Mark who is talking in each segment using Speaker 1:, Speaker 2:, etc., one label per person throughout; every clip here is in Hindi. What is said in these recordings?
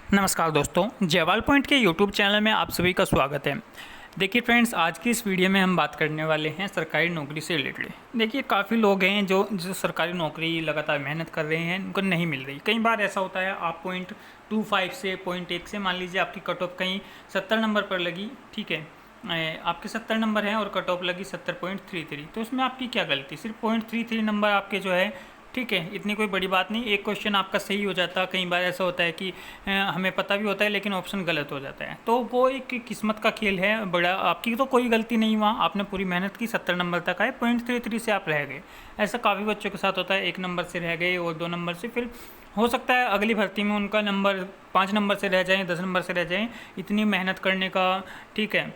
Speaker 1: नमस्कार दोस्तों, जयवाल पॉइंट के यूट्यूब चैनल में आप सभी का स्वागत है। देखिए फ्रेंड्स, आज की इस वीडियो में हम बात करने वाले हैं सरकारी नौकरी से रिलेटेड। देखिए काफ़ी लोग हैं जो सरकारी नौकरी लगातार मेहनत कर रहे हैं, उनको नहीं मिल रही। कई बार ऐसा होता है आप 0.25 से 0.1 से मान लीजिए आपकी कट ऑफ कहीं 70 नंबर पर लगी, ठीक है, आपके 70 नंबर हैं और कट ऑफ लगी 70.33, तो उसमें आपकी क्या गलती? सिर्फ 0.33 नंबर आपके जो है, ठीक है, इतनी कोई बड़ी बात नहीं। एक क्वेश्चन आपका सही हो जाता है। कई बार ऐसा होता है कि हमें पता भी होता है लेकिन ऑप्शन गलत हो जाता है, तो वो एक किस्मत का खेल है। बड़ा आपकी तो कोई गलती नहीं, वहाँ आपने पूरी मेहनत की, 70 नंबर तक आए, 0.33 से आप रह गए। ऐसा काफ़ी बच्चों के साथ होता है, 1 नंबर से रह गए और 2 नंबर से, फिर हो सकता है अगली भर्ती में उनका नंबर 5 नंबर से रह जाए, 10 नंबर से रह जाए। इतनी मेहनत करने का, ठीक है,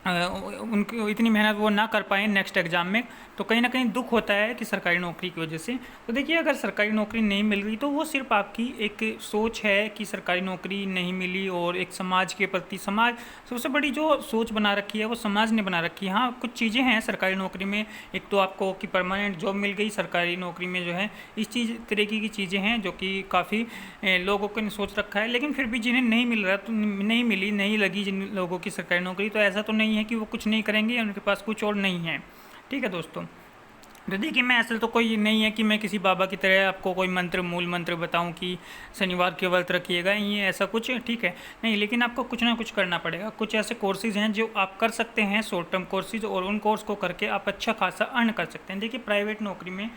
Speaker 1: उनकी इतनी मेहनत वो ना कर पाएँ नेक्स्ट एग्ज़ाम में, तो कहीं ना कहीं दुख होता है कि सरकारी नौकरी की वजह से। तो देखिए, अगर सरकारी नौकरी नहीं मिल रही तो वो सिर्फ आपकी एक सोच है कि सरकारी नौकरी नहीं मिली, और एक समाज के प्रति, समाज सबसे बड़ी जो सोच बना रखी है वो समाज ने बना रखी है। हाँ, कुछ चीज़ें हैं सरकारी नौकरी में, एक तो आपको कि परमानेंट जॉब मिल गई सरकारी नौकरी में, जो है इस तरीके की चीज़ें हैं जो कि काफ़ी लोगों को सोच रखा है। लेकिन फिर भी जिन्हें नहीं मिल रहा, तो नहीं मिली, नहीं लगी जिन लोगों की सरकारी नौकरी, तो ऐसा तो नहीं है कि वो कुछ नहीं करेंगे, उनके पास कुछ और नहीं है। ठीक है दोस्तों, तो देखिए, मैं ऐसा तो कोई नहीं है कि मैं किसी बाबा की तरह आपको कोई मंत्र, मूल मंत्र बताऊं कि शनिवार के व्रत रखिएगा, ये ऐसा कुछ, ठीक है, नहीं। लेकिन आपको कुछ ना कुछ करना पड़ेगा। कुछ ऐसे कोर्सेज़ हैं जो आप कर सकते हैं, शॉर्ट टर्म कोर्सेज, और उन कोर्स को करके आप अच्छा खासा अर्न कर सकते हैं। देखिए, प्राइवेट नौकरी में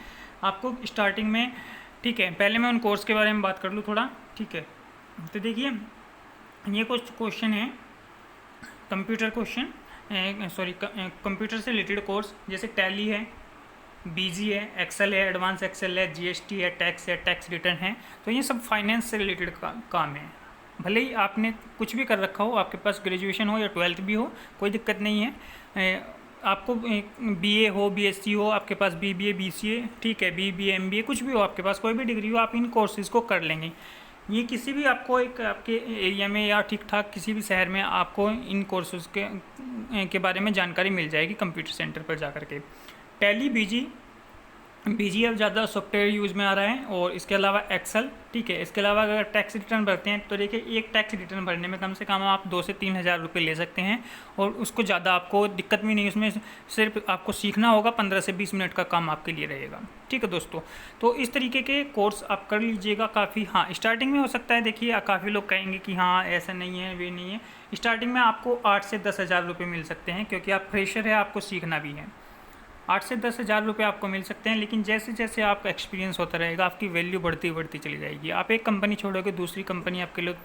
Speaker 1: आपको स्टार्टिंग में, ठीक है, पहले मैं उन कोर्स के बारे में बात कर लूँ थोड़ा, ठीक है। तो देखिए, ये कुछ क्वेश्चन है, कंप्यूटर क्वेश्चन, सॉरी, कंप्यूटर से रिलेटेड कोर्स, जैसे टैली है, बीजी है, एक्सेल है, एडवांस एक्सेल है, जीएसटी है, टैक्स रिटर्न है। तो ये सब फाइनेंस से रिलेटेड काम है। भले ही आपने कुछ भी कर रखा हो, आपके पास ग्रेजुएशन हो या 12th भी हो, कोई दिक्कत नहीं है। आपको बीए हो, बीएससी हो, आपके पास बीबीए, बीसीए, ठीक है, बीबीए, एमबीए, कुछ भी हो, आपके पास कोई भी डिग्री हो, आप इन कोर्सेज़ को कर लेंगे। ये किसी भी आपको एक आपके एरिया में या ठीक ठाक किसी भी शहर में आपको इन कोर्सेज़ के बारे में जानकारी मिल जाएगी कंप्यूटर सेंटर पर जा कर के। टैली, बीजी, बीजीएफ ज़्यादा सॉफ्टवेयर यूज़ में आ रहा है, और इसके अलावा एक्सेल, ठीक है। इसके अलावा अगर टैक्स रिटर्न भरते हैं तो देखिए, एक टैक्स रिटर्न भरने में कम से कम आप 2 से 3 हज़ार रुपये ले सकते हैं, और उसको ज़्यादा आपको दिक्कत भी नहीं, उसमें सिर्फ आपको सीखना होगा, 15 से 20 मिनट का काम आपके लिए रहेगा। ठीक है दोस्तों, तो इस तरीके के कोर्स आप कर लीजिएगा काफ़ी। हाँ, स्टार्टिंग में हो सकता है, देखिए काफ़ी लोग कहेंगे कि हाँ ऐसा नहीं है, वे नहीं है। स्टार्टिंग में आपको 8 से 10 हज़ार रुपये मिल सकते हैं, क्योंकि आप फ्रेशर है, आपको सीखना भी है। 8 से 10 हज़ार रुपये आपको मिल सकते हैं, लेकिन जैसे जैसे आपका एक्सपीरियंस होता रहेगा, आपकी वैल्यू बढ़ती बढ़ती चली जाएगी। आप एक कंपनी छोड़ोगे, दूसरी कंपनी आपके लोग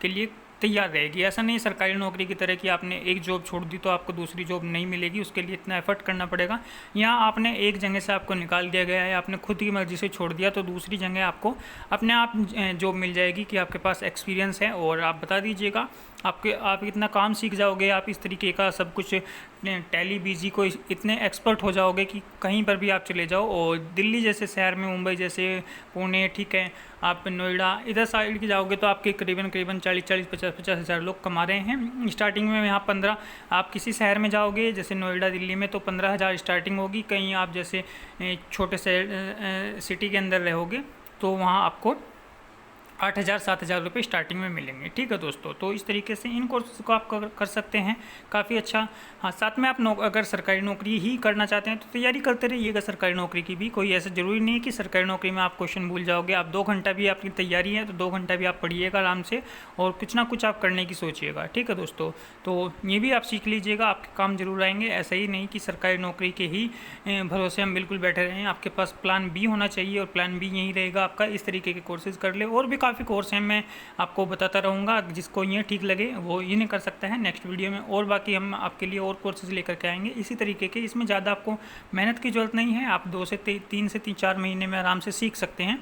Speaker 1: के लिए तैयार रहेगी। ऐसा नहीं सरकारी नौकरी की तरह कि आपने एक जॉब छोड़ दी तो आपको दूसरी जॉब नहीं मिलेगी, उसके लिए इतना एफर्ट करना पड़ेगा। यहाँ आपने एक जगह से आपको निकाल दिया गया है, आपने खुद की मर्ज़ी से छोड़ दिया, तो दूसरी जगह आपको अपने आप जॉब मिल जाएगी कि आपके पास एक्सपीरियंस है, और आप बता दीजिएगा, आप इतना काम सीख जाओगे, आप इस तरीके का सब कुछ टैली, बीजी को इतने एक्सपर्ट हो जाओगे कि कहीं पर भी आप चले जाओ। और दिल्ली जैसे शहर में, मुंबई जैसे, पुणे, ठीक है, आप नोएडा इधर साइड की जाओगे तो आपके करीबन 40-40, 50-50 हज़ार लोग कमा रहे हैं स्टार्टिंग में। यहाँ 15, आप किसी शहर में जाओगे जैसे नोएडा, दिल्ली में, तो 15 हज़ार स्टार्टिंग होगी। कहीं आप जैसे छोटे से सिटी के अंदर रहोगे तो वहाँ आपको 8 हज़ार 7 हज़ार रुपये स्टार्टिंग में मिलेंगे। ठीक है दोस्तों, तो इस तरीके से इन कोर्सेज को आप कर सकते हैं, काफ़ी अच्छा। हाँ, साथ में आप अगर सरकारी नौकरी ही करना चाहते हैं तो तैयारी करते रहिएगा सरकारी नौकरी की भी। कोई ऐसा ज़रूरी नहीं है कि सरकारी नौकरी में आप क्वेश्चन भूल जाओगे। आप 2 घंटा भी आपकी तैयारी है तो 2 घंटा भी आप पढ़िएगा आराम से, और कुछ ना कुछ आप करने की सोचिएगा। ठीक है दोस्तों, तो ये भी आप सीख लीजिएगा, आपके काम जरूर आएंगे। ऐसा ही नहीं कि सरकारी नौकरी के ही भरोसे हम बिल्कुल बैठे रहें, आपके पास प्लान बी होना चाहिए, और प्लान बी यही रहेगा आपका। इस तरीके के कोर्सेज़ कर ले, और भी काफ़ी कोर्स हैं, मैं आपको बताता रहूँगा, जिसको ये ठीक लगे वो ये नहीं कर सकता है नेक्स्ट वीडियो में। और बाकी हम आपके लिए और कोर्सेज लेकर के आएंगे इसी तरीके के। इसमें ज़्यादा आपको मेहनत की ज़रूरत नहीं है, आप 2 से 3 से 4 महीने में आराम से सीख सकते हैं।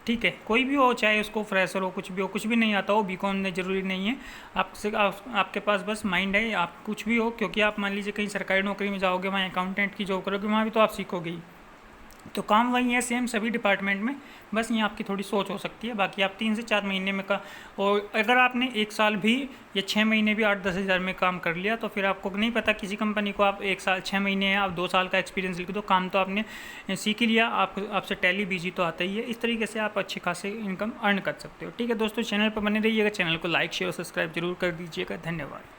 Speaker 1: ठीक है, कोई भी हो, चाहे उसको फ्रेशर हो, कुछ भी हो, कुछ भी नहीं आता हो, बीकॉम में ज़रूरी नहीं है। आपके पास बस माइंड है, आप कुछ भी हो, क्योंकि आप मान लीजिए कहीं सरकारी नौकरी में जाओगे, वहाँ अकाउंटेंट की जॉब करोगे, वहाँ भी तो आप सीखोगे ही। तो काम वही है सेम सभी डिपार्टमेंट में, बस ये आपकी थोड़ी सोच हो सकती है। बाकी आप 3 से 4 महीने में का, और अगर आपने 1 साल भी या 6 महीने भी 8-10 हज़ार में काम कर लिया तो फिर आपको नहीं पता किसी कंपनी को आप 1 साल 6 महीने या आप 2 साल का एक्सपीरियंस लिख दो, काम तो आपने सीख ही लिया, आपसे टैली बीजी तो आता ही है। इस तरीके से आप अच्छे खासे इनकम अर्न कर सकते हो। ठीक है दोस्तों, चैनल पर बने रहिएगा, चैनल को लाइक शेयर और सब्सक्राइब जरूर कर दीजिएगा। धन्यवाद।